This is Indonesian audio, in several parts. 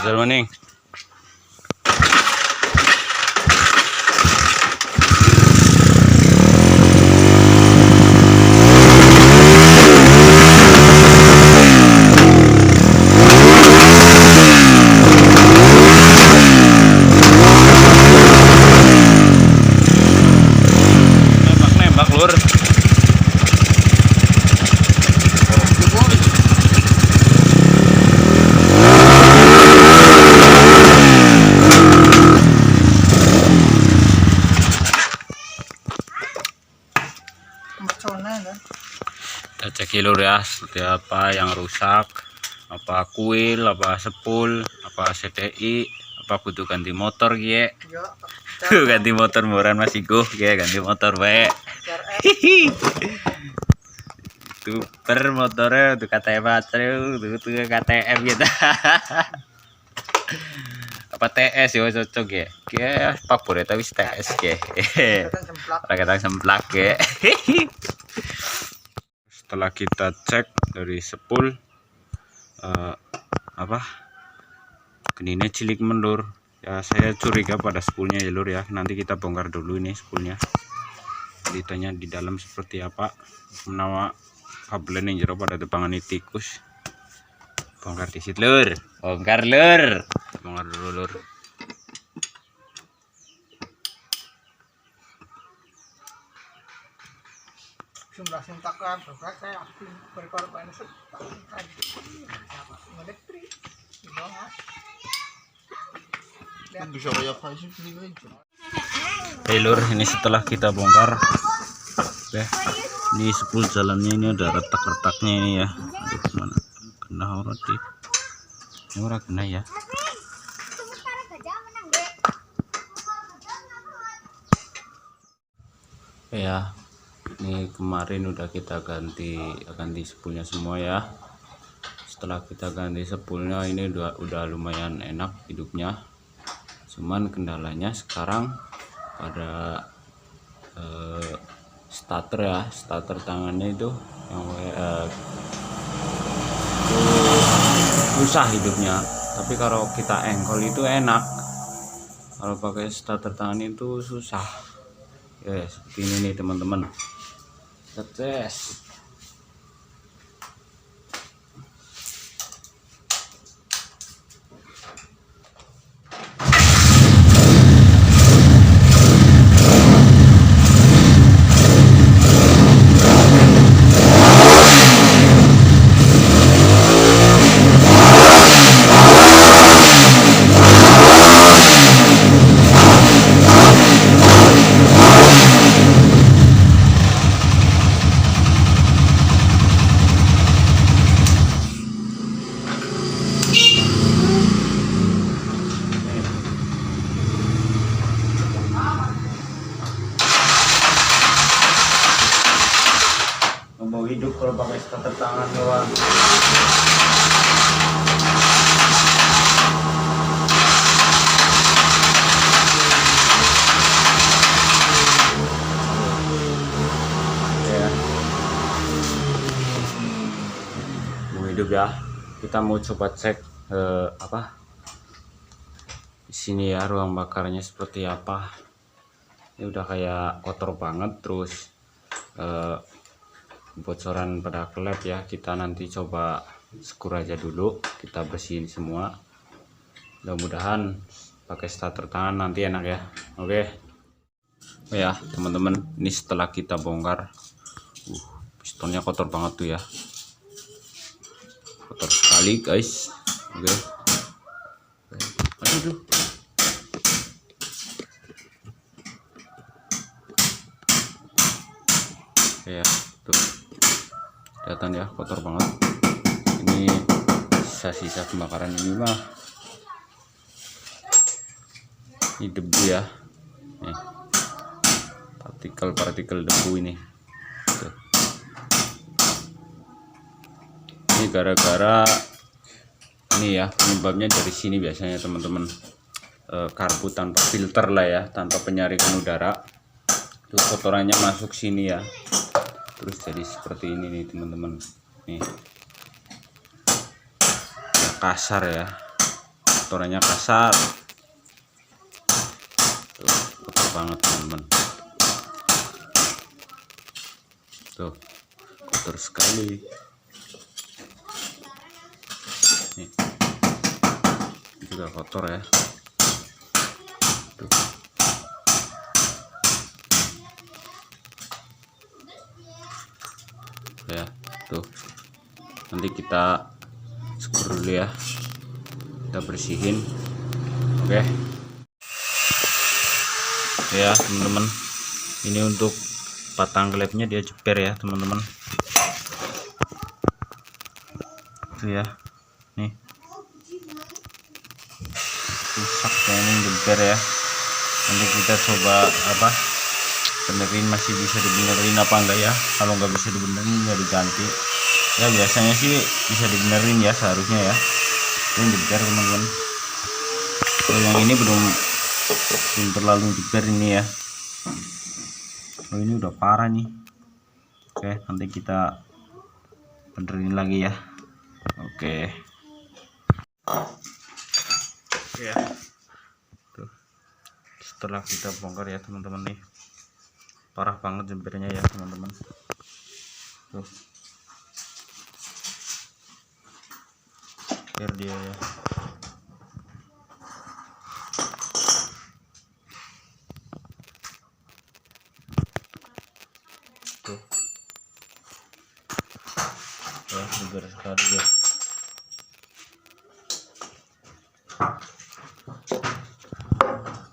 Jual maning. Nembak lur. Kita cek lur ya, seperti apa yang rusak, apa kuil, apa sepul, apa CTI, apa butuh ganti motor gie. Ganti motor murah masih go gie, ganti motor baik. Itu per motornya untuk KTM baterai, untuk KTM gitu. Apa TS ya cocok ya? Kayak favorit tapi TS ya. Raketang semplak ya. Setelah kita cek dari sepul apa genine cilik mendur ya, saya curiga pada sepulnya ya lur ya. Nanti kita bongkar dulu ini sepulnya, ditanya di dalam seperti apa, menawa kabel yang jero pada tepangan tikus. Bongkar di situ lur, bongkar dulu lur. Hey lur, ini setelah kita bongkar, oke, ini sepul jalannya ini ada retak-retaknya ini ya. Aduh, mana kena orang di ini orang kena ya. Ya, ini kemarin udah kita ganti sepulnya semua ya. Setelah kita ganti sepulnya ini udah lumayan enak hidupnya. Cuman kendalanya sekarang pada starter ya, starter tangannya itu yang susah hidupnya. Tapi kalau kita engkol itu enak. Kalau pakai starter tangan itu susah. Ya, seperti ini nih teman-teman. Tes. Mau hidup kalau pakai starter tangan doang. Ya. Mau hidup ya. Kita mau coba cek apa di sini ya, ruang bakarnya seperti apa. Ini udah kayak kotor banget, terus bocoran pada klep ya. Kita nanti coba skur aja dulu, kita bersihin semua. Mudah-mudahan pakai starter tangan nanti enak ya. Oke. Oh ya teman-teman, ini setelah kita bongkar, pistonnya kotor banget tuh ya, kotor sekali guys. Oke. Aduh. Ya tuh, kelihatan ya kotor banget. Ini sisa-sisa kebakaran ini mah, ini debu ya, nih partikel debu ini. Tuh. Ini gara-gara ini ya, penyebabnya dari sini biasanya teman-teman, karbu tanpa filter lah ya, tanpa penyaringan udara, itu kotorannya masuk sini ya, terus jadi seperti ini nih teman-teman. Nih kasar ya, kotorannya kasar. Tuh, kotor banget teman-teman. Tuh, kotor sekali. Nih, juga kotor ya. Tuh. Ya, tuh. Nanti kita syukur dulu ya, kita bersihin. Oke ya teman-teman, ini untuk batang klepnya dia jeber ya teman-teman. Itu ya, nih rusak ya, ini jeber ya. Nanti kita coba benerin, masih bisa dibenerin apa enggak ya. Kalau nggak bisa dibenerin ya diganti ya, biasanya sih bisa dibenerin ya seharusnya ya. Ini jeber teman-teman. Oh, yang ini belum terlalu jeber ini ya. Oh, ini udah parah nih. Oke, nanti kita benerin lagi ya. Oke ya, tuh setelah kita bongkar ya teman-teman, nih parah banget jembernya ya teman-teman. Tuh biar dia ya. Tuh ya, jeber sekali ya.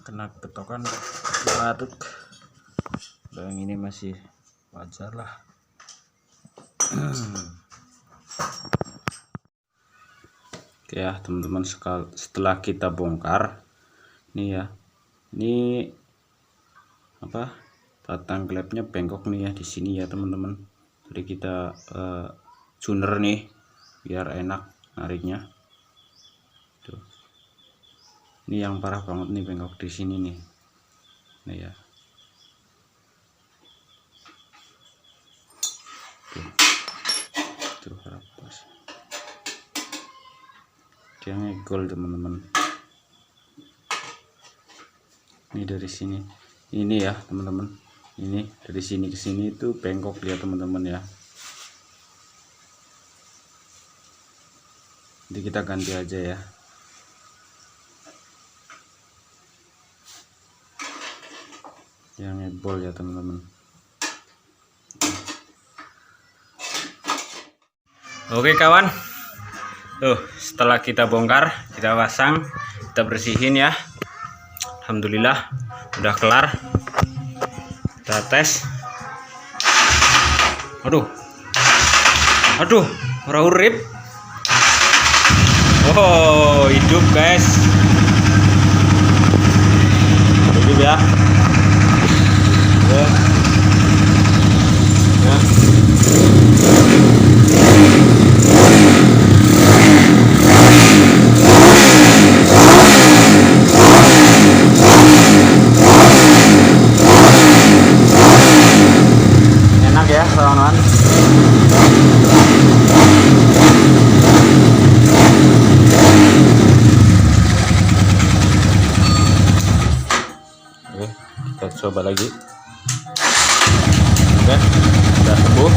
Kena ketokan aduk. Yang ini masih wajar lah. Oke ya teman-teman, setelah kita bongkar nih ya, ini batang klepnya bengkok nih ya di sini ya teman-teman. Jadi kita tuner nih biar enak nariknya. Tuh, ini yang parah banget nih, bengkok di sini nih. Nah ya, tuh pas dia ngegol teman-teman. Ini dari sini, ini ya teman-teman, ini dari sini ke sini itu bengkok ya teman-teman ya. Jadi kita ganti aja ya. Yang ngebol ya teman-teman. Oke kawan, tuh setelah kita bongkar, kita pasang, kita bersihin ya. Alhamdulillah udah kelar. Kita tes. Aduh, ora urip. Oh, hidup guys, hidup ya. Ya. Enak ya kawan-kawan. Oke, kita coba lagi. Oke, sudah sembuh.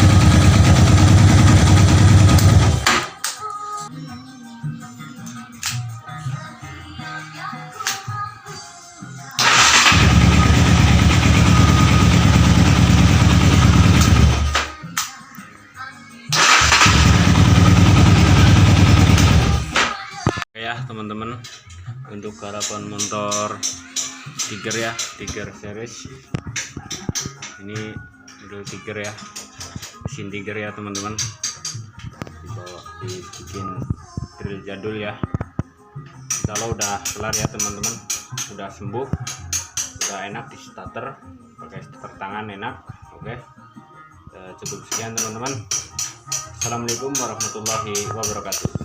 Oke ya teman-teman, untuk harapan motor Tiger ya, Tiger series ini model Tiger ya, mesin Tiger ya teman-teman. Dibawa dibikin drill jadul ya. Kalau udah kelar ya teman-teman, udah sembuh, udah enak di starter, pakai starter tangan enak. Oke, cukup sekian teman-teman. Assalamualaikum warahmatullahi wabarakatuh.